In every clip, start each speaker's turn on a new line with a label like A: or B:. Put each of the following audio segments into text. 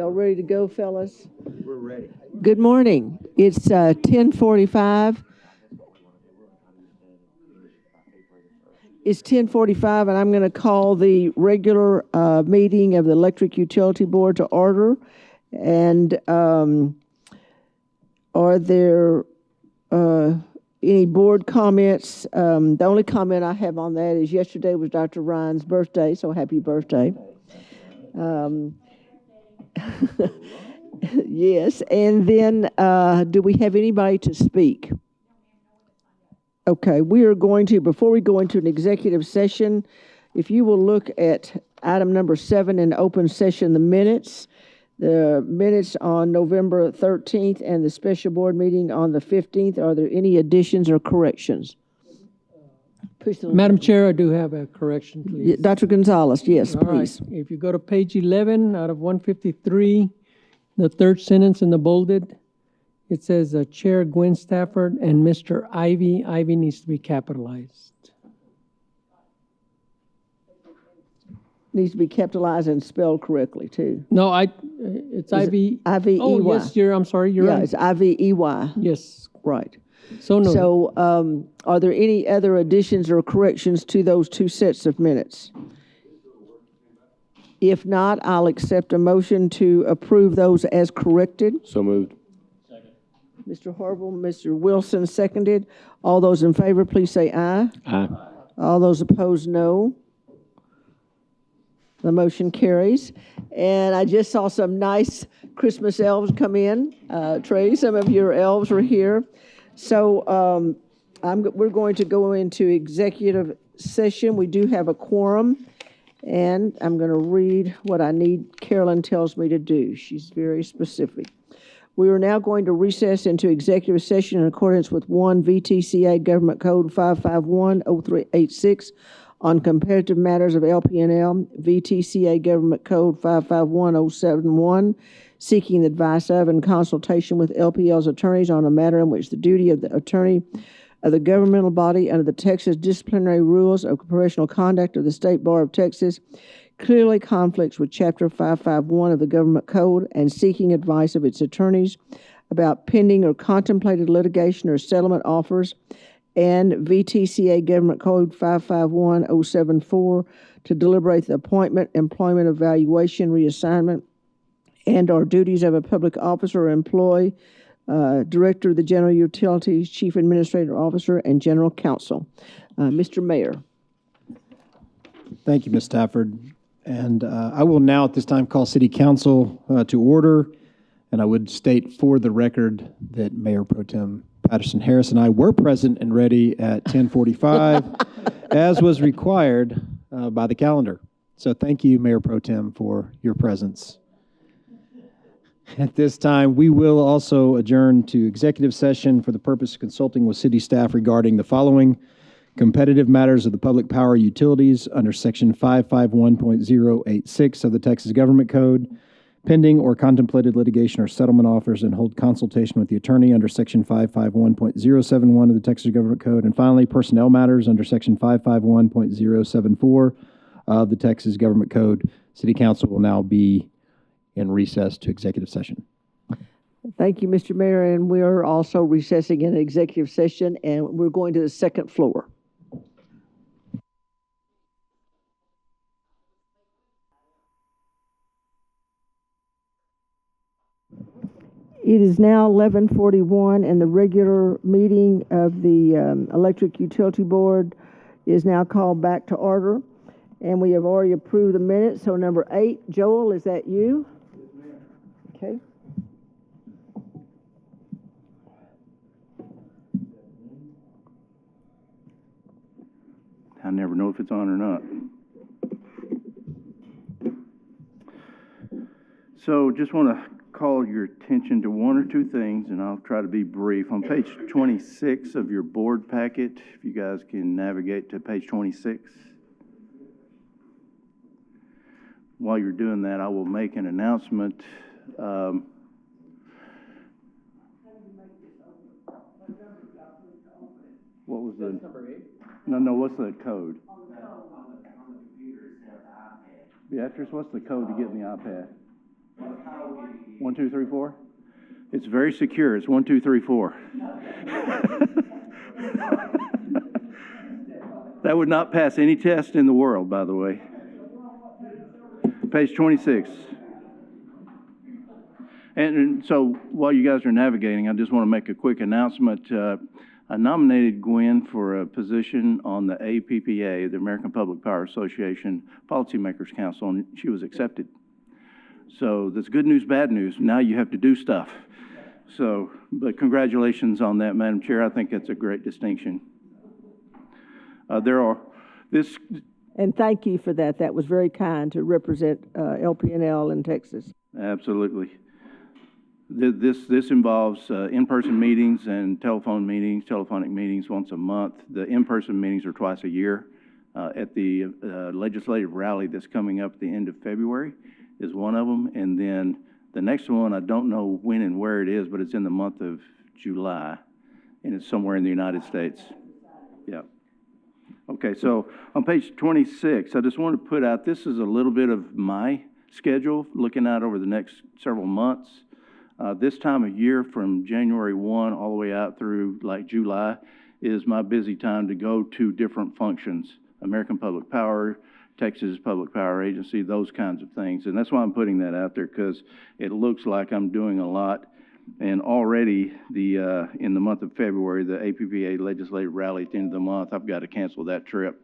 A: Y'all ready to go, fellas?
B: We're ready.
A: Good morning. It's 10:45. It's 10:45, and I'm going to call the regular meeting of the Electric Utility Board to order. And are there any board comments? The only comment I have on that is yesterday was Dr. Ryan's birthday, so happy birthday. Yes, and then do we have anybody to speak? Okay, we are going to, before we go into an executive session, if you will look at item number 7 in open session, the minutes on November 13th and the special board meeting on the 15th. Are there any additions or corrections?
C: Madam Chair, I do have a correction, please.
A: Dr. Gonzalez, yes,
C: All right.
A: please.
C: If you go to page 11 out of 153, the third sentence in the bolded, it says Chair Gwen Stafford and Mr. Ivy. Ivy needs to be capitalized.
A: Needs to be capitalized and spelled correctly, too.
C: No, it's Ivy.
A: I-V-E-Y.
C: Oh, yes, I'm sorry, you're right.
A: Yeah, it's I-V-E-Y.
C: Yes.
A: Right.
C: So noted.
A: So are there any other additions or corrections to those two sets of minutes? If not, I'll accept a motion to approve those as corrected.
B: So moved.
A: Mr. Harville, Mr. Wilson seconded. All those in favor, please say aye.
B: Aye.
A: All those opposed, no. The motion carries. And I just saw some nice Christmas elves come in. Trey, some of your elves were here. So we're going to go into executive session. We do have a quorum. And I'm going to read what I need Carolyn tells me to do. She's very specific. We are now going to recess into executive session in accordance with 1 VTCA Government Code 551-0386 on competitive matters of LP&L, VTCA Government Code 551-071, seeking advice of and consultation with LPL's attorneys on a matter in which the duty of the attorney of the governmental body under the Texas disciplinary rules of professional conduct of the State Bar of Texas clearly conflicts with Chapter 551 of the Government Code and seeking advice of its attorneys about pending or contemplated litigation or settlement offers, and VTCA Government Code 551-074 to deliberate the appointment, employment, evaluation, reassignment, and or duties of a public officer or employee, Director of the General Utilities, Chief Administrative Officer, and General Counsel. Mr. Mayor.
D: Thank you, Ms. Stafford. And I will now at this time call City Council to order. And I would state for the record that Mayor Pro Tem Patterson Harris and I were present and ready at 10:45, as was required by the calendar. So thank you, Mayor Pro Tem, for your presence. At this time, we will also adjourn to executive session for the purpose of consulting with city staff regarding the following: competitive matters of the public power utilities under Section 551.086 of the Texas Government Code, pending or contemplated litigation or settlement offers, and hold consultation with the attorney under Section 551.071 of the Texas Government Code, and finally, personnel matters under Section 551.074 of the Texas Government Code. City Council will now be in recess to executive session.
A: Thank you, Mr. Mayor. And we are also recessing in executive session, and we're going to the second floor. It is now 11:41, and the regular meeting of the Electric Utility Board is now called back to order. And we have already approved the minutes. So number 8, Joel, is that you? Yes, ma'am. Okay.
E: I never know if it's on or not. So just want to call your attention to one or two things, and I'll try to be brief. On page 26 of your board packet, if you guys can navigate to page 26. While you're doing that, I will make an announcement. What was the? Number 8. No. What's the code? On the computer, it says iPad. Beatrice, what's the code to get in the iPad? 1, 2, 3, 4? It's very secure. It's 1, 2, 3, 4. That would not pass any test in the world, by the way. Page 26. And so while you guys are navigating, I just want to make a quick announcement. I nominated Gwen for a position on the APPA, the American Public Power Association Policymakers Council, and she was accepted. So that's good news, bad news. Now you have to do stuff. So, but congratulations on that, Madam Chair. I think that's a great distinction.
A: And thank you for that. That was very kind to represent LPNL in Texas.
E: Absolutely. This involves in-person meetings and telephonic meetings once a month. The in-person meetings are twice a year. At the legislative rally that's coming up at the end of February is one of them. And then the next one, I don't know when and where it is, but it's in the month of July, and it's somewhere in the United States. Yeah. Okay, so on page 26, I just want to put out, this is a little bit of my schedule, looking out over the next several months. This time of year, from January 1 all the way out through like July, is my busy time to go to different functions. American Public Power, Texas Public Power Agency, those kinds of things. And that's why I'm putting that out there, because it looks like I'm doing a lot. And already in the month of February, the APPA legislative rally at the end of the month, I've got to cancel that trip.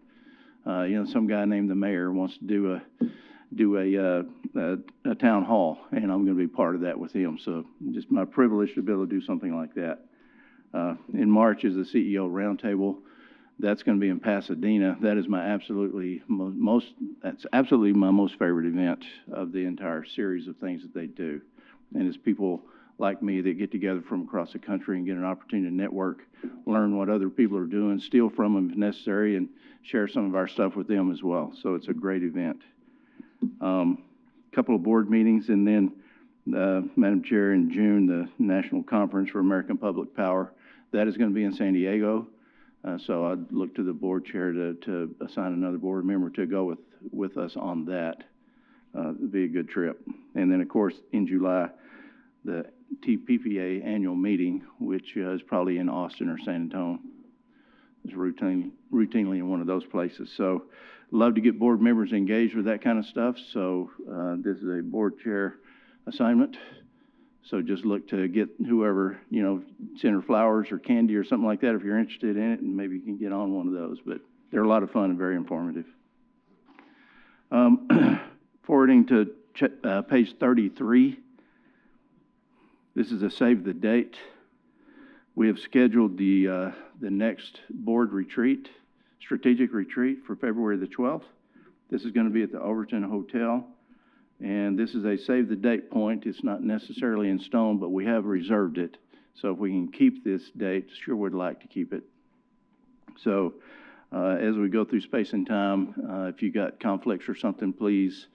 E: Some guy named the mayor wants to do a town hall, and I'm going to be part of that with him. So just my privilege to be able to do something like that. In March is the CEO Roundtable. That's going to be in Pasadena. That is my absolutely my most favorite event of the entire series of things that they do. And it's people like me that get together from across the country and get an opportunity to network, learn what other people are doing, steal from them if necessary, and share some of our stuff with them as well. So it's a great event. Couple of board meetings, and then, Madam Chair, in June, the National Conference for American Public Power. That is going to be in San Diego. So I'd look to the board chair to assign another board member to go with us on that. It'd be a good trip. And then, of course, in July, the TPPA annual meeting, which is probably in Austin or San Antonio. It's routinely in one of those places. So love to get board members engaged with that kind of stuff. So this is a board chair assignment. So just look to get whoever, send her flowers or candy or something like that if you're interested in it, and maybe you can get on one of those. But they're a lot of fun and very informative. Forwarding to page 33. This is a save the date. We have scheduled the next board retreat, strategic retreat, for February the 12th. This is going to be at the Overton Hotel. And this is a save the date point. It's not necessarily in stone, but we have reserved it. So if we can keep this date, sure would like to keep it. So as we go through space and time, if you got conflicts or something, please,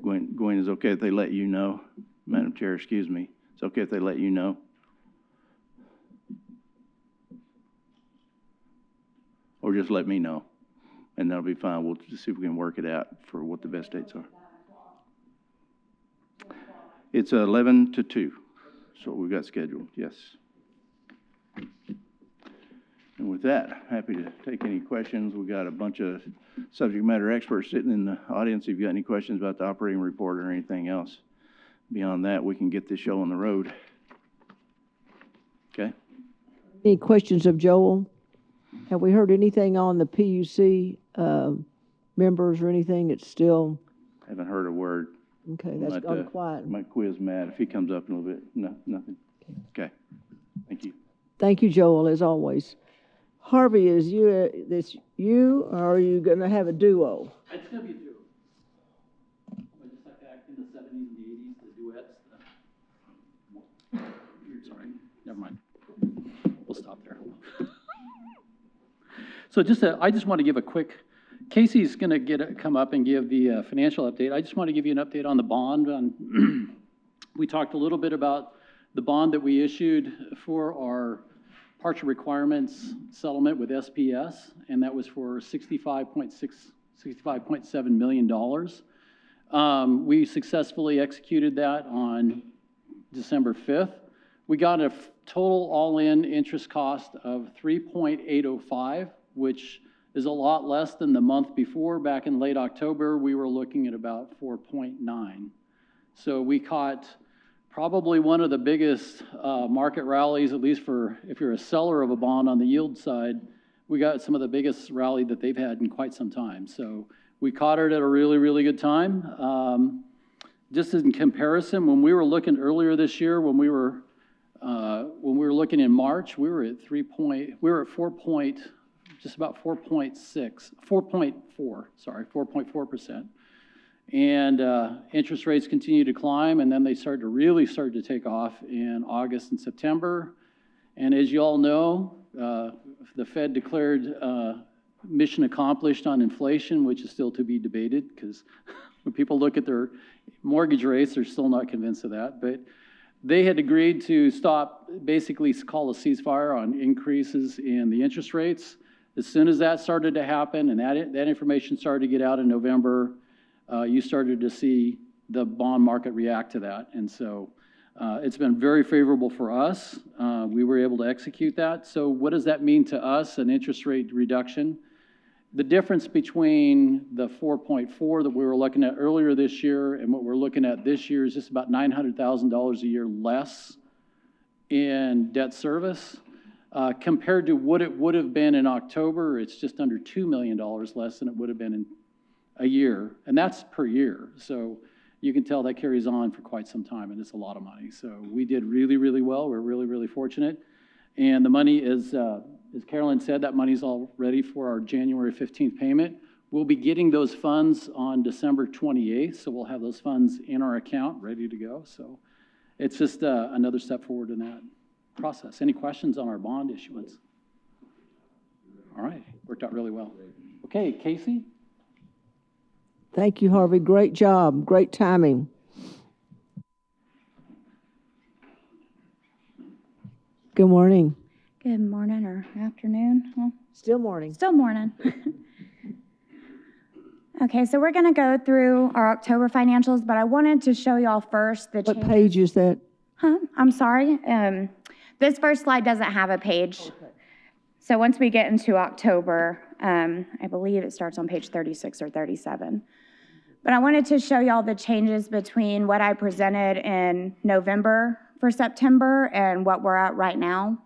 E: Gwen, is okay if they let you know? Madam Chair, excuse me. It's okay if they let you know? Or just let me know, and that'll be fine. We'll just see if we can work it out for what the best dates are. It's 11 to 2, so we've got scheduled, yes. And with that, happy to take any questions. We've got a bunch of subject matter experts sitting in the audience. If you've got any questions about the operating report or anything else, beyond that, we can get this show on the road. Okay?
A: Any questions of Joel? Have we heard anything on the PUC members or anything? It's still...
E: Haven't heard a word.
A: Okay, that's gone quiet.
E: Might quiz Matt if he comes up in a little bit. No, nothing. Okay. Thank you.
A: Thank you, Joel, as always. Harvey, is you, or are you going to have a duo?
B: It's going to be a duo. I just like to act in the 70s and the 80s, the duets. Sorry, never mind. We'll stop there. So I just want to give a quick, Casey's going to come up and give the financial update. I just want to give you an update on the bond. We talked a little bit about the bond that we issued for our partial requirements settlement with SPS, and that was for $65.7 million. We successfully executed that on December 5th. We got a total all-in interest cost of 3.805, which is a lot less than the month before. Back in late October, we were looking at about 4.9. So we caught probably one of the biggest market rallies, at least for if you're a seller of a bond on the yield side. We got some of the biggest rally that they've had in quite some time. So we caught it at a really, really good time. Just in comparison, when we were looking earlier this year, when we were looking in March, we were at 4.4, just about 4.4%. And interest rates continue to climb, and then they really started to take off in August and September. And as you all know, the Fed declared mission accomplished on inflation, which is still to be debated, because when people look at their mortgage rates, they're still not convinced of that. But they had agreed to stop, basically call a ceasefire on increases in the interest rates. As soon as that started to happen and that information started to get out in November, you started to see the bond market react to that. And so it's been very favorable for us. We were able to execute that. So what does that mean to us, an interest rate reduction? The difference between the 4.4 that we were looking at earlier this year and what we're looking at this year is just about $900,000 a year less in debt service. Compared to what it would have been in October, it's just under $2 million less than it would have been in a year, and that's per year. So you can tell that carries on for quite some time, and it's a lot of money. So we did really, really well. We're really, really fortunate. And the money is, as Carolyn said, that money's all ready for our January 15th payment. We'll be getting those funds on December 28th, so we'll have those funds in our account ready to go. So it's just another step forward in that process. Any questions on our bond issuance? All right, worked out really well. Okay, Casey?
A: Thank you, Harvey. Great job. Great timing. Good morning.
F: Good morning or afternoon. Well,
A: Still morning.
F: still morning. Okay, so we're going to go through our October financials, but I wanted to show y'all first the
A: What
F: changes.
A: page is that?
F: I'm sorry. This first slide doesn't have a page.
A: Okay.
F: So once we get into October, I believe it starts on page 36 or 37. But I wanted to show y'all the changes between what I presented in November for September and what we're at right now.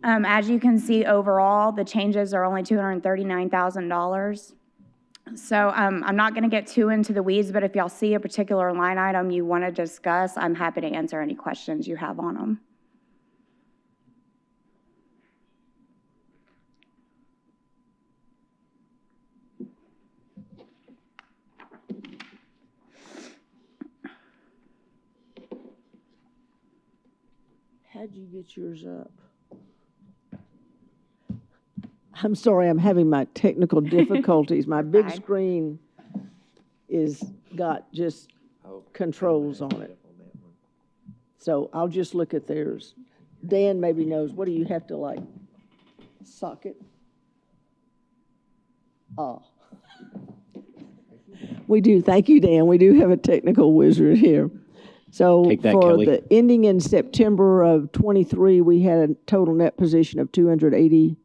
F: As you can see, overall, the changes are only $239,000. So I'm not going to get too into the weeds, but if y'all see a particular line item you want to discuss, I'm happy to answer any questions you have on them.
A: How'd you get yours up? I'm sorry, I'm having my technical difficulties. My big
F: Okay.
A: screen got just controls on it. So I'll just look at theirs. Dan maybe knows. What do you have to like socket? Ah. We do. Thank you, Dan. We do have a technical wizard here. So
G: Take that,
A: for
G: Kelly.
A: the ending in September of '23, we had a total net position of 280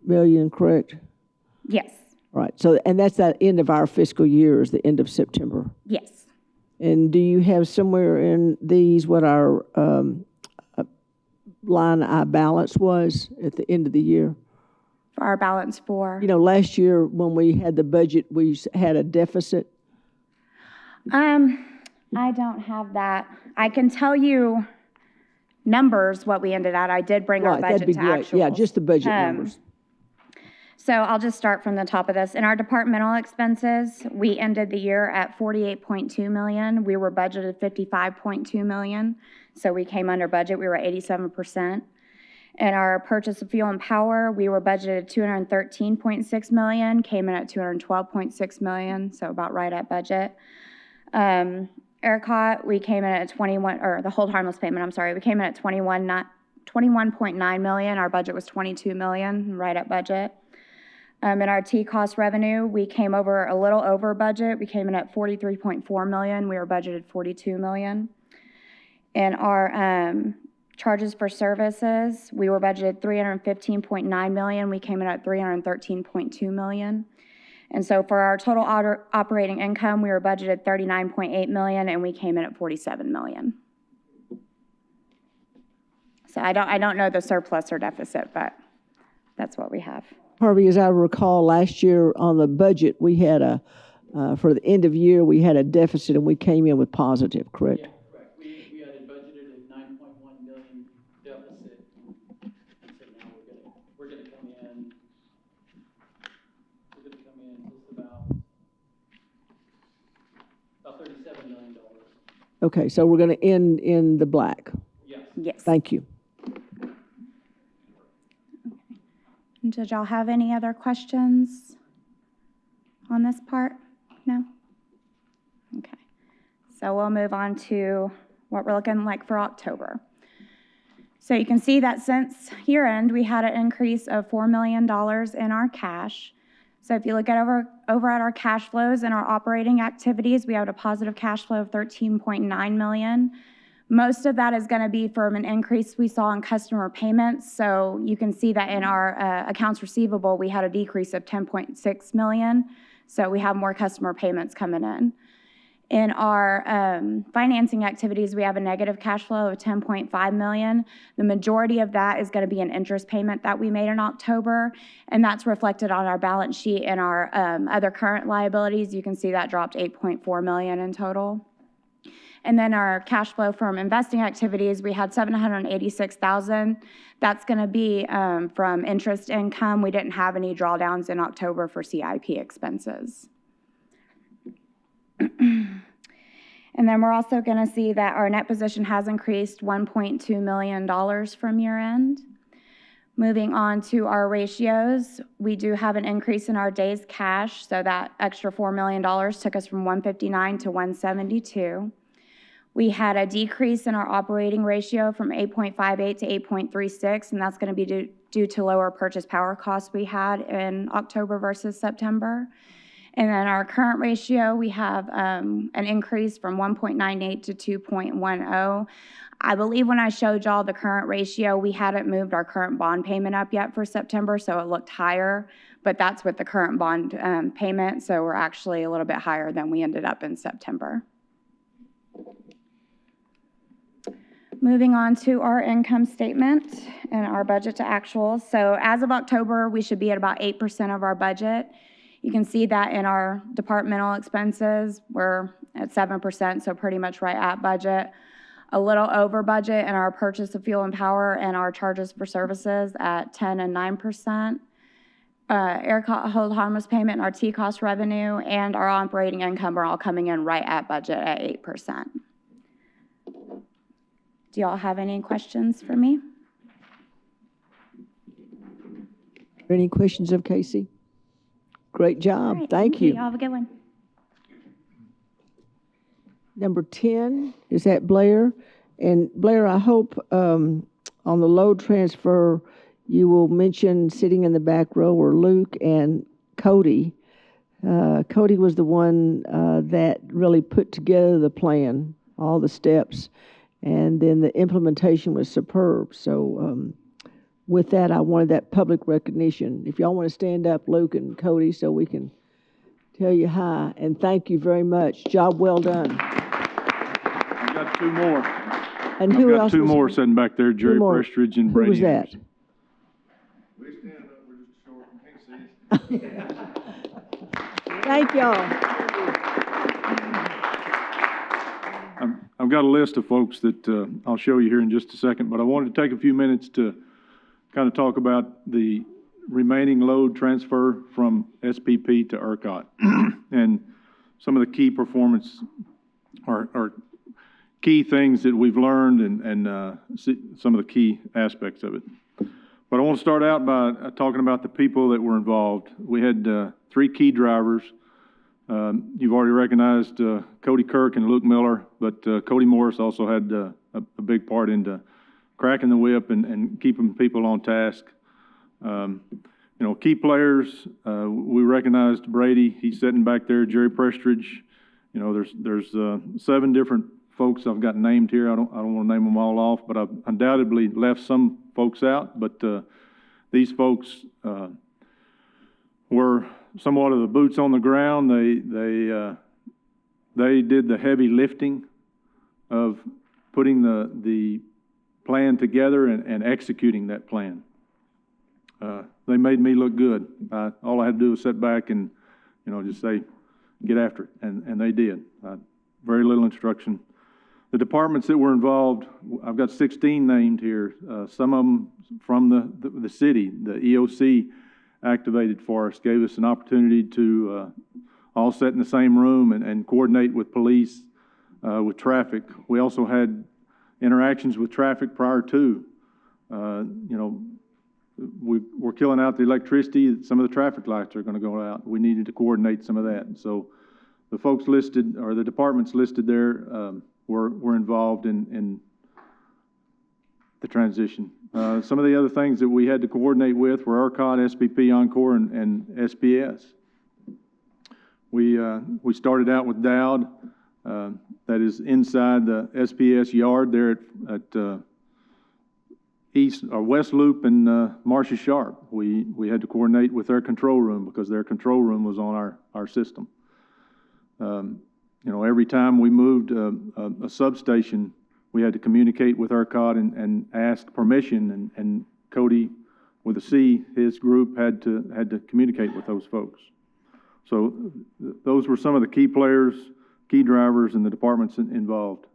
A: million, correct?
F: Yes,
A: All right. So, and that's the end of our fiscal year, is the end of September.
F: yes.
A: And do you have somewhere in these what our line I balance was at the end of the year?
F: For our balance for,
A: You know, last year when we had the budget, we had a deficit.
F: I don't have that. I can tell you numbers, what we ended at. I did bring our
A: Right, that'd
F: budget
A: be
F: to
A: great.
F: actuals.
A: Yeah, just the budget numbers.
F: So I'll just start from the top of this. In our departmental expenses, we ended the year at 48.2 million. We were budgeted 55.2 million, so we came under budget. We were at 87%. In our purchase of fuel and power, we were budgeted 213.6 million, came in at 212.6 million, so about right at budget. ERCOT, we came in at 21, or the hold harmless payment, I'm sorry, we came in at 21.9 million. Our budget was 22 million, right at budget. In our T-cost revenue, we came over a little over budget. We came in at 43.4 million. We were budgeted 42 million. In our charges for services, we were budgeted 315.9 million. We came in at 313.2 million. And so for our total operating income, we were budgeted 39.8 million, and we came in at 47 million. So I don't know the surplus or deficit, but that's what we have.
A: Harvey, as I recall, last year on the budget, we had for the end of year, we had a deficit and we came in with positive, correct?
B: Yeah, correct. We had it budgeted at 9.1 million deficit. And so now we're gonna come in just about $37 million.
A: Okay, so we're going to end in the black.
B: Yes.
F: Yes.
A: Thank you.
F: Did y'all have any other questions on this part? No? Okay. So we'll move on to what we're looking like for October. So you can see that since year end, we had an increase of $4 million in our cash. So if you look at over at our cash flows and our operating activities, we have a positive cash flow of 13.9 million. Most of that is going to be from an increase we saw in customer payments. So you can see that in our accounts receivable, we had a decrease of 10.6 million. So we have more customer payments coming in. In our financing activities, we have a negative cash flow of 10.5 million. The majority of that is going to be an interest payment that we made in October, and that's reflected on our balance sheet and our other current liabilities. You can see that dropped 8.4 million in total. And then our cash flow from investing activities, we had 786,000. That's going to be from interest income. We didn't have any drawdowns in October for CIP expenses. And then we're also going to see that our net position has increased $1.2 million from year end. Moving on to our ratios, we do have an increase in our days cash, so that extra $4 million took us from 159 to 172. We had a decrease in our operating ratio from 8.58 to 8.36, and that's going to be due to lower purchase power costs we had in October versus September. And then our current ratio, we have an increase from 1.98 to 2.10. I believe when I showed y'all the current ratio, we hadn't moved our current bond payment up yet for September, so it looked higher, but that's with the current bond payment, so we're actually a little bit higher than we ended up in September. Moving on to our income statement and our budget to actuals. So as of October, we should be at about 8% of our budget. You can see that in our departmental expenses, we're at 7%, so pretty much right at budget. A little over budget in our purchase of fuel and power and our charges for services at 10 and 9%. Air hold harmless payment and our T-cost revenue and our operating income are all coming in right at budget at 8%. Do y'all have any questions for me?
A: Any questions of Casey? Great job.
F: All right,
A: Thank you.
F: Y'all have a good one.
A: Number 10 is at Blair. And Blair, I hope on the load transfer, you will mention sitting in the back row or Luke and Cody. Cody was the one that really put together the plan, all the steps, and then the implementation was superb. So with that, I wanted that public recognition. If y'all want to stand up, Luke and Cody, so we can tell you hi, and thank you very much. Job well done.
G: I've got two more.
A: And who
G: I've
A: else?
G: got two
A: was-
G: more sitting back there, Jerry
A: more.
G: Prestridge and
A: Who
G: Brady.
A: was that?
G: We stand up, we're just short and can't see.
A: Thank y'all.
G: I've got a list of folks that I'll show you here in just a second, but I wanted to take a few minutes to kind of talk about the remaining load transfer from SPP to ERCOT and some of the key performance or key things that we've learned and some of the key aspects of it. But I want to start out by talking about the people that were involved. We had 3 key drivers. You've already recognized Cody Kirk and Luke Miller, but Cody Morris also had a big part into cracking the whip and keeping people on task. You know, key players, we recognized Brady, he's sitting back there, Jerry Prestridge. You know, there's 7 different folks I've got named here. I don't want to name them all off, but I've undoubtedly left some folks out. But these folks were somewhat of the boots on the ground. They did the heavy lifting of putting the plan together and executing that plan. They made me look good. All I had to do was sit back and, you know, just say, get after it, and they did. Very little instruction. The departments that were involved, I've got 16 named here. Some of them from the city. The EOC activated for us, gave us an opportunity to all sit in the same room and coordinate with police, with traffic. We also had interactions with traffic prior to. You know, we're killing out the electricity. Some of the traffic lights are going to go out. We needed to coordinate some of that. So the folks listed, or the departments listed there, were involved in the transition. Some of the other things that we had to coordinate with were ERCOT, SPP, Encore, and SPS. We started out with Dowd, that is inside the SPS yard there at East or West Loop and Marcia Sharp. We had to coordinate with their control room because their control room was on our system. You know, every time we moved a substation, we had to communicate with ERCOT and ask permission, and Cody with a C, his group had to communicate with those folks. So those were some of the key players, key drivers, and the departments involved.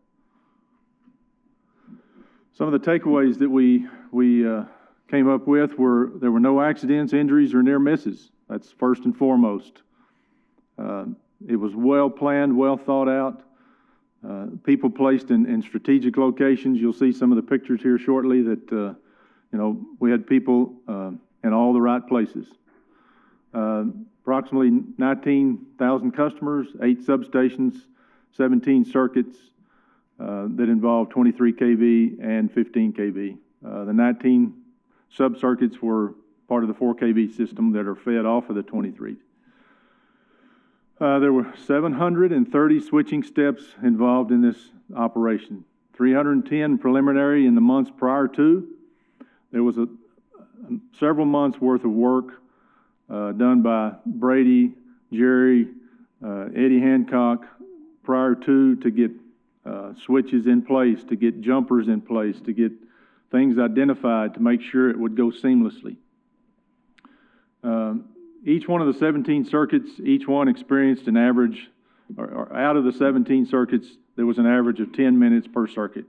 G: Some of the takeaways that we came up with were there were no accidents, injuries, or near misses. That's first and foremost. It was well planned, well thought out. People placed in strategic locations. You'll see some of the pictures here shortly that, you know, we had people in all the right places. Approximately 19,000 customers, 8 substations, 17 circuits that involved 23 kV and 15 kV. The 19 sub-circuits were part of the 4 kV system that are fed off of the 23. There were 730 switching steps involved in this operation. 310 preliminary in the months prior to. There was several months worth of work done by Brady, Jerry, Eddie Hancock prior to get switches in place, to get jumpers in place, to get things identified to make sure it would go seamlessly. Each one of the 17 circuits, each one experienced an average, or out of the 17 circuits, there was an average of 10 minutes per circuit.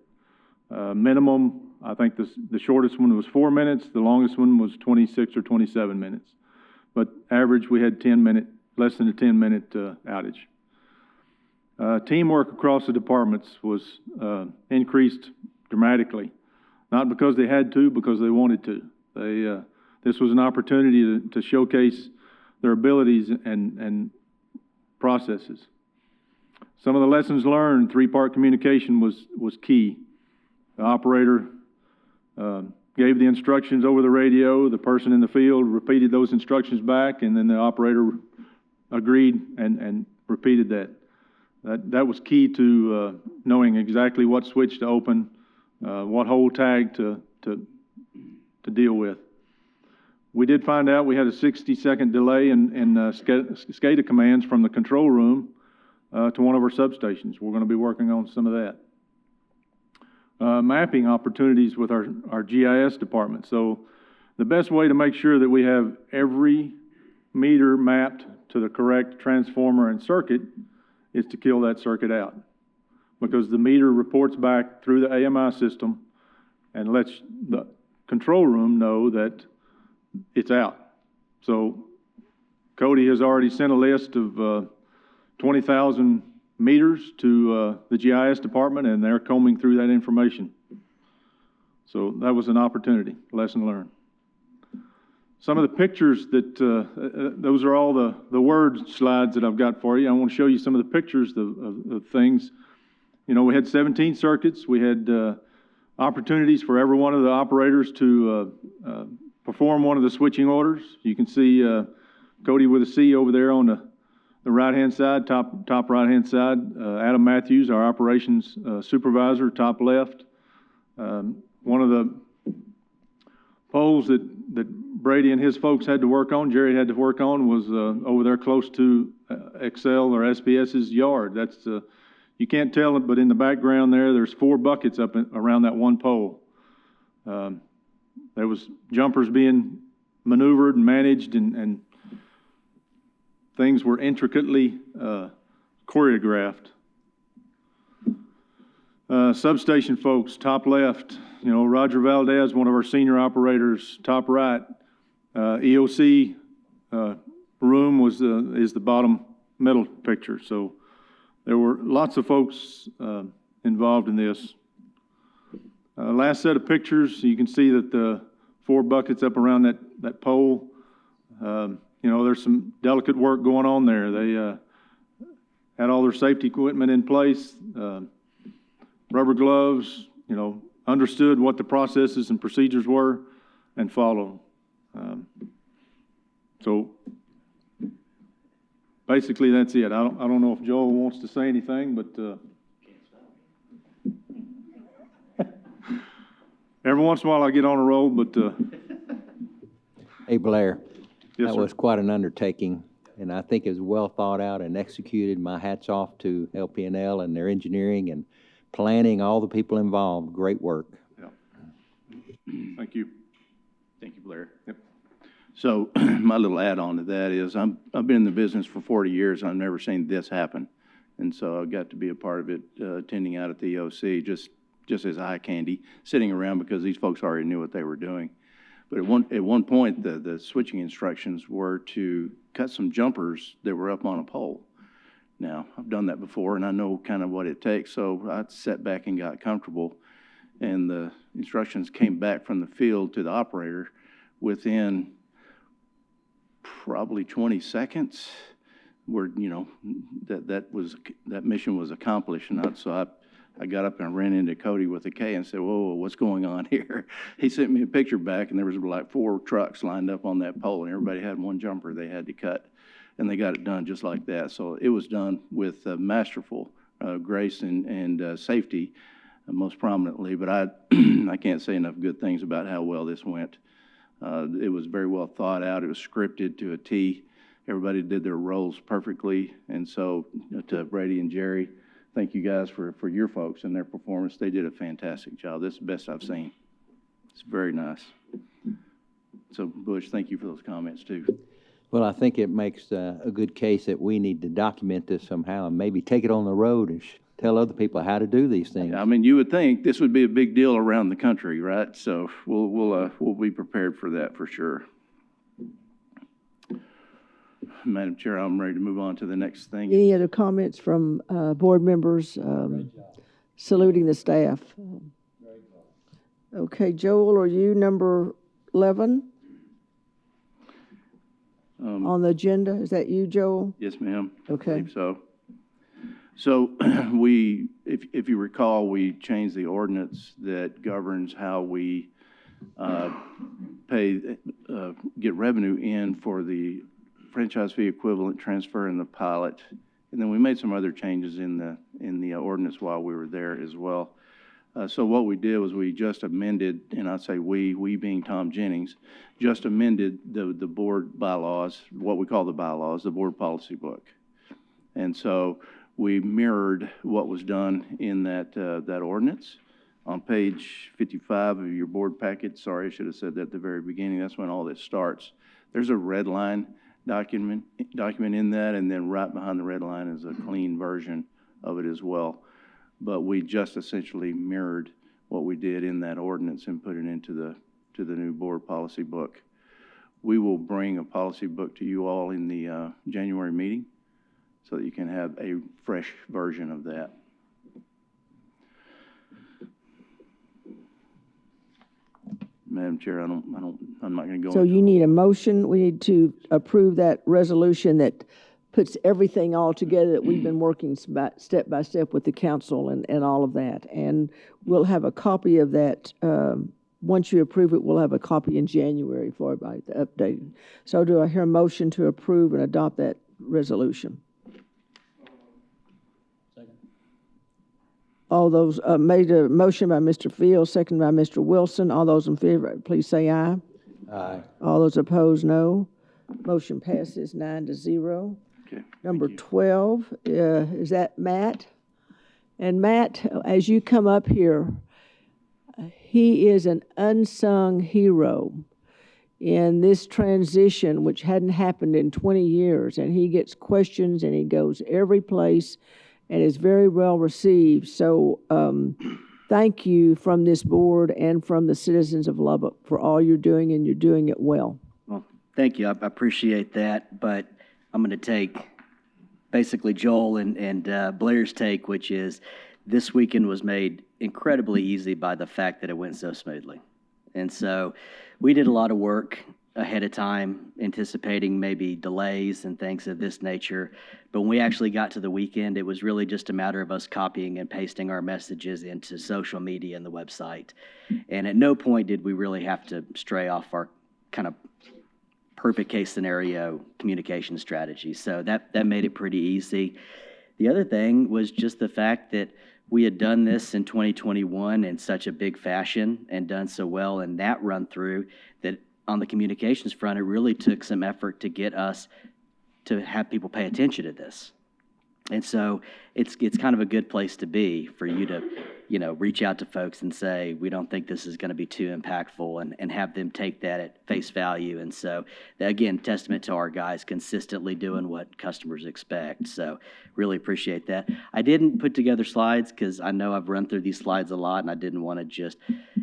G: Minimum, I think the shortest one was 4 minutes, the longest one was 26 or 27 minutes. But average, we had less than a 10-minute outage. Teamwork across the departments was increased dramatically, not because they had to, because they wanted to. This was an opportunity to showcase their abilities and processes. Some of the lessons learned, 3-part communication was key. The operator gave the instructions over the radio, the person in the field repeated those instructions back, and then the operator agreed and repeated that. That was key to knowing exactly what switch to open, what hold tag to deal with. We did find out we had a 60-second delay in SCADA commands from the control room to one of our substations. We're going to be working on some of that. Mapping opportunities with our GIS department. So the best way to make sure that we have every meter mapped to the correct transformer and circuit is to kill that circuit out, because the meter reports back through the AMI system and lets the control room know that it's out. So Cody has already sent a list of 20,000 meters to the GIS department, and they're combing through that information. So that was an opportunity, lesson learned. Some of the pictures that, those are all the word slides that I've got for you. I want to show you some of the pictures of things. You know, we had 17 circuits. We had opportunities for every one of the operators to perform one of the switching orders. You can see Cody with a C over there on the right-hand side, top right-hand side. Adam Matthews, our operations supervisor, top left. One of the poles that Brady and his folks had to work on, Jerry had to work on, was over there close to Excel or SPS's yard. That's you can't tell it, but in the background there's 4 buckets up around that one pole. There was jumpers being maneuvered and managed, and things were intricately choreographed. Substation folks, top left, Roger Valdez, one of our senior operators, top right. EOC room is the bottom middle picture. So there were lots of folks involved in this. Last set of pictures, you can see that the 4 buckets up around that pole. There's some delicate work going on there. They had all their safety equipment in place, rubber gloves, understood what the processes and procedures were and followed. So basically that's it. I don't know if Joel wants to say anything, but every once in a while I get on a roll, but
H: Hey, Blair.
G: Yes,
H: That
G: sir.
H: was quite an undertaking, and I think it was well thought out and executed. My hat's off to LP&L and their engineering and planning, all the people involved. Great work.
G: Thank you.
E: Thank you, Blair.
G: Yep.
E: So my little add-on to that is I've been in the business for 40 years. I've never seen this happen. And so I got to be a part of it, attending out at the EOC, just as eye candy, sitting around because these folks already knew what they were doing. But at one point, the switching instructions were to cut some jumpers that were up on a pole. Now, I've done that before, and I know kind of what it takes, so I sat back and got comfortable. And the instructions came back from the field to the operator within probably 20 seconds where, that mission was accomplished. And so I got up and ran into Cody with a K and said, whoa, what's going on here? He sent me a picture back, and there was like 4 trucks lined up on that pole, and everybody had one jumper they had to cut. And they got it done just like that. So it was done with masterful grace and safety, most prominently. But I can't say enough good things about how well this went. It was very well thought out. It was scripted to a T. Everybody did their roles perfectly. And so to Brady and Jerry, thank you guys for your folks and their performance. They did a fantastic job. This is the best I've seen. It's very nice. So Bush, thank you for those comments too.
H: Well, I think it makes a good case that we need to document this somehow and maybe take it on the road and tell other people how to do these things.
E: I mean, you would think this would be a big deal around the country, right? So we'll be prepared for that for sure. Madam Chair, I'm ready to move on to the next thing.
A: Any other comments from board members saluting the staff? Okay, Joel, are you number 11 on the agenda? Is that you, Joel?
E: Yes, ma'am.
A: Okay.
E: I believe so. So if you recall, we changed the ordinance that governs how we get revenue in for the franchise fee equivalent transfer and the pilot. And then we made some other changes in the ordinance while we were there as well. So what we did was we just amended, and I say we being Tom Jennings, just amended the board bylaws, what we call the bylaws, the board policy book. And so we mirrored what was done in that ordinance. On page 55 of your board packet, sorry, I should have said that at the very beginning, that's when all this starts. There's a red line document in that, and then right behind the red line is a clean version of it as well. But we just essentially mirrored what we did in that ordinance and put it into the new board policy book. We will bring a policy book to you all in the January meeting so that you can have a fresh version of that. Madam Chair, I'm not going to go.
A: So you need a motion. We need to approve that resolution that puts everything all together that we've been working step by step with the council and all of that. And we'll have a copy of that once you approve it, we'll have a copy in January for everybody to update. So do I hear a motion to approve and adopt that resolution? All those, made a motion by Mr. Fields, second by Mr. Wilson. All those in favor, please say aye.
H: Aye.
A: All those opposed, no. Motion passes 9-0.
E: Okay.
A: Number 12, is that Matt? And Matt, as you come up here, he is an unsung hero in this transition, which hadn't happened in 20 years. And he gets questions and he goes every place and is very well received. So thank you from this board and from the citizens of Lubbock for all you're doing, and you're doing it well.
I: Well, thank you. I appreciate that, but I'm going to take basically Joel and Blair's take, which is this weekend was made incredibly easy by the fact that it went so smoothly. And so we did a lot of work ahead of time, anticipating maybe delays and things of this nature. But when we actually got to the weekend, it was really just a matter of us copying and pasting our messages into social media and the website. And at no point did we really have to stray off our kind of perfect case scenario communication strategy. So that made it pretty easy. The other thing was just the fact that we had done this in 2021 in such a big fashion and done so well in that run through that on the communications front, it really took some effort to get us to have people pay attention to this. And so it's kind of a good place to be for you to, reach out to folks and say, we don't think this is going to be too impactful, and have them take that at face value. And so, again, testament to our guys consistently doing what customers expect. So really appreciate that. I didn't put together slides because I know I've run through these slides a lot and I didn't want to just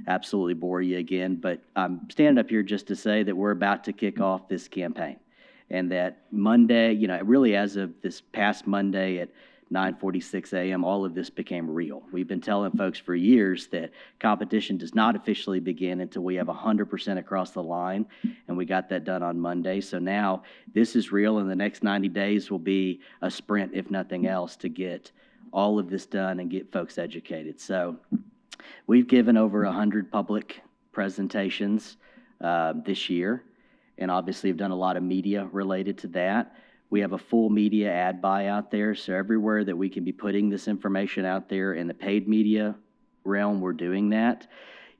I: absolutely bore you again. But I'm standing up here just to say that we're about to kick off this campaign. And that Monday, really as of this past Monday at 9:46 a.m., all of this became real. We've been telling folks for years that competition does not officially begin until we have 100% across the line, and we got that done on Monday. So now this is real, and the next 90 days will be a sprint, if nothing else, to get all of this done and get folks educated. So we've given over 100 public presentations this year, and obviously have done a lot of media related to that. We have a full media ad buy out there, so everywhere that we can be putting this information out there in the paid media realm, we're doing that.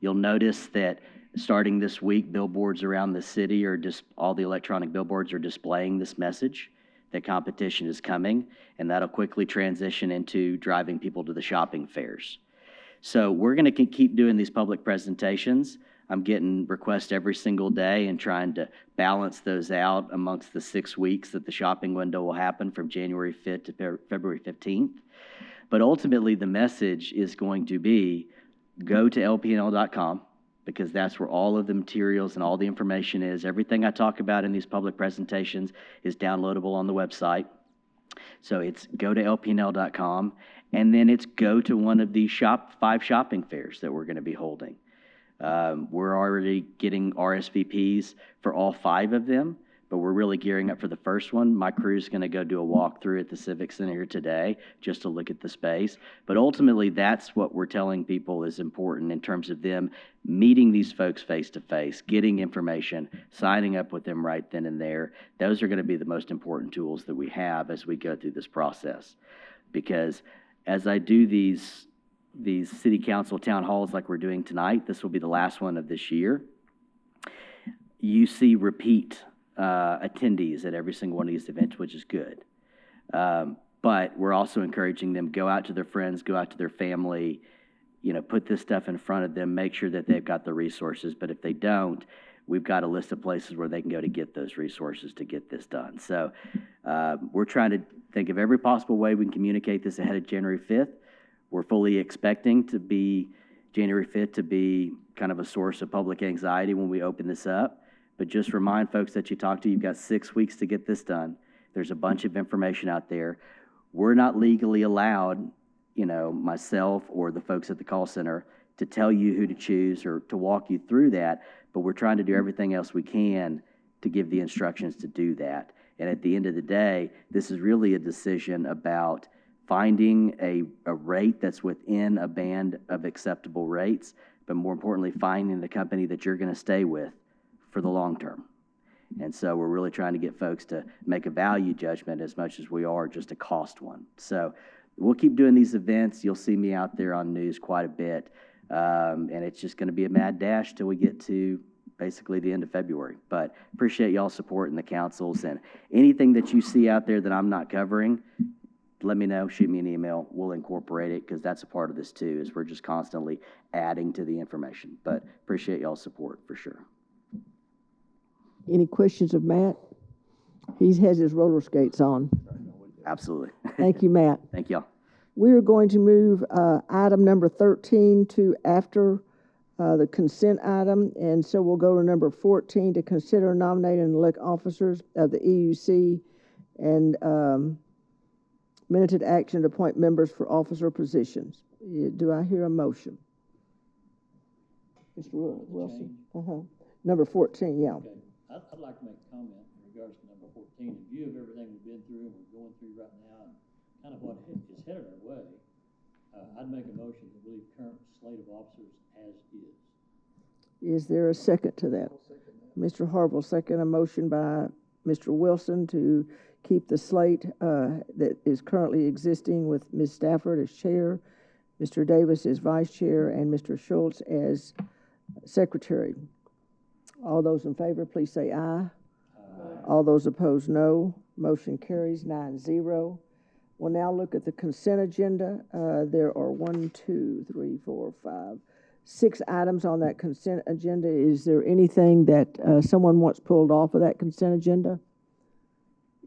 I: You'll notice that starting this week, billboards around the city all the electronic billboards are displaying this message that competition is coming, and that'll quickly transition into driving people to the shopping fairs. So we're going to keep doing these public presentations. I'm getting requests every single day and trying to balance those out amongst the 6 weeks that the shopping window will happen from January 5th to February 15th. But ultimately, the message is going to be go to lpnl.com, because that's where all of the materials and all the information is. Everything I talk about in these public presentations is downloadable on the website. So it's go to lpnl.com, and then it's go to one of these 5 shopping fairs that we're going to be holding. We're already getting RSVPs for all 5 of them, but we're really gearing up for the first one. My crew is going to go do a walkthrough at the Civic Center here today just to look at the space. But ultimately, that's what we're telling people is important in terms of them meeting these folks face to face, getting information, signing up with them right then and there. Those are going to be the most important tools that we have as we go through this process. Because as I do these city council town halls like we're doing tonight, this will be the last one of this year. You see repeat attendees at every single one of these events, which is good. But we're also encouraging them, go out to their friends, go out to their family, put this stuff in front of them, make sure that they've got the resources. But if they don't, we've got a list of places where they can go to get those resources to get this done. So we're trying to think of every possible way we can communicate this ahead of January 5th. We're fully expecting to be January 5th to be kind of a source of public anxiety when we open this up. But just remind folks that you talk to, you've got 6 weeks to get this done. There's a bunch of information out there. We're not legally allowed, myself or the folks at the call center, to tell you who to choose or to walk you through that. But we're trying to do everything else we can to give the instructions to do that. And at the end of the day, this is really a decision about finding a rate that's within a band of acceptable rates, but more importantly, finding the company that you're going to stay with for the long term. And so we're really trying to get folks to make a value judgment as much as we are just a cost one. So we'll keep doing these events. You'll see me out there on news quite a bit. And it's just going to be a mad dash till we get to basically the end of February. But appreciate y'all supporting the councils, and anything that you see out there that I'm not covering, let me know, shoot me an email. We'll incorporate it, because that's a part of this too, is we're just constantly adding to the information. But appreciate y'all's support for sure.
A: Any questions of Matt? He has his roller skates on.
I: Absolutely.
A: Thank you, Matt.
I: Thank y'all.
A: We are going to move item number 13 to after the consent item, and so we'll go to number 14 to consider nominating and elect officers of the EUC, and minuted action to appoint members for officer positions. Do I hear a motion? Mr. Wilson? Number 14, yeah.
J: Okay. I'd like to make a comment in regards to number 14. In view of everything we've been through and we're going through right now, and kind of what is headed our way, I'd make a motion to leave current slate of officers as is.
A: Is there a second to that? Mr. Harville, second. A motion by Mr. Wilson to keep the slate that is currently existing with Ms. Stafford as chair, Mr. Davis as vice chair, and Mr. Schultz as secretary. All those in favor, please say aye. All those opposed, no. Motion carries 9-0. We'll now look at the consent agenda. There are 6 items on that consent agenda. Is there anything that someone wants pulled off of that consent agenda?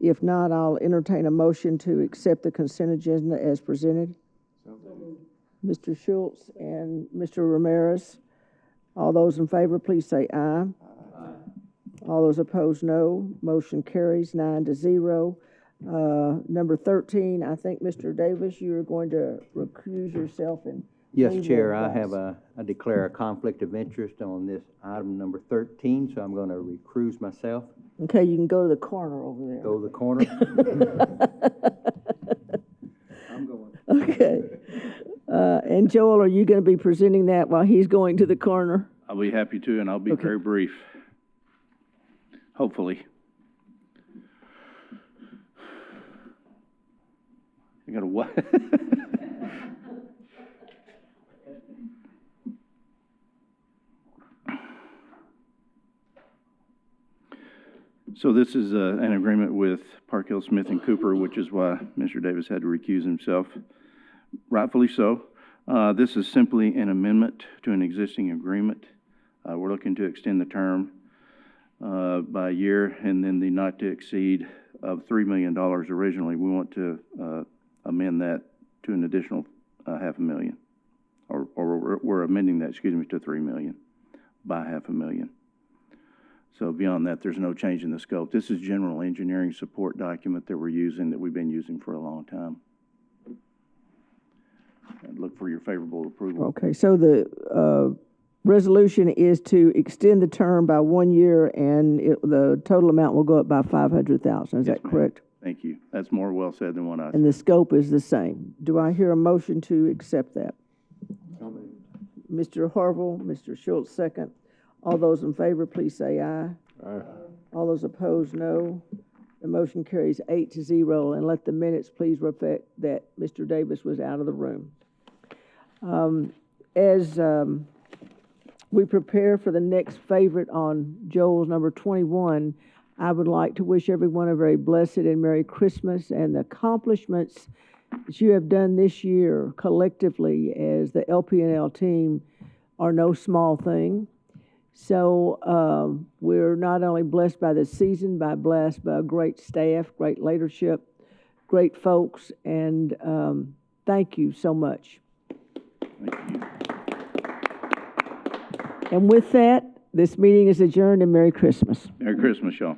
A: If not, I'll entertain a motion to accept the consent agenda as presented. Mr. Schultz and Mr. Ramirez. All those in favor, please say aye. All those opposed, no. Motion carries 9-0. Number 13, I think, Mr. Davis, you're going to recuse yourself and.
H: Yes, Chair, I declare a conflict of interest on this item number 13, so I'm going to recuse myself.
A: Okay, you can go to the corner over there.
H: Go to the corner. I'm going.
A: Okay. And Joel, are you going to be presenting that while he's going to the corner?
E: I'll be happy to, and I'll be very brief. Hopefully. You got a what? So this is an agreement with Park Hill Smith and Cooper, which is why Mr. Davis had to recuse himself. Rightfully so. This is simply an amendment to an existing agreement. We're looking to extend the term by a year, and then the not to exceed of $3 million originally. We want to amend that to an additional $500,000, or we're amending that, to $3 million by $500,000. So beyond that, there's no change in the scope. This is general engineering support document that we're using, that we've been using for a long time. I'd look for your favorable approval.
A: Okay, so the resolution is to extend the term by 1 year, and the total amount will go up by $500,000. Is that correct?
E: Thank you. That's more well said than what I said.
A: And the scope is the same. Do I hear a motion to accept that? Mr. Harville, Mr. Schultz, second. All those in favor, please say aye. Aye. All those opposed, no. The motion carries 8-0, and let the minutes please reflect that Mr. Davis was out of the room. As we prepare for the next favorite on Joel's number 21, I would like to wish everyone a very blessed and Merry Christmas, and the accomplishments that you have done this year collectively as the LP&L team are no small thing. So we're not only blessed by the season, but blessed by a great staff, great leadership, great folks, and thank you so much.
E: Thank you.
A: And with that, this meeting is adjourned, and Merry Christmas.
E: Merry Christmas, y'all.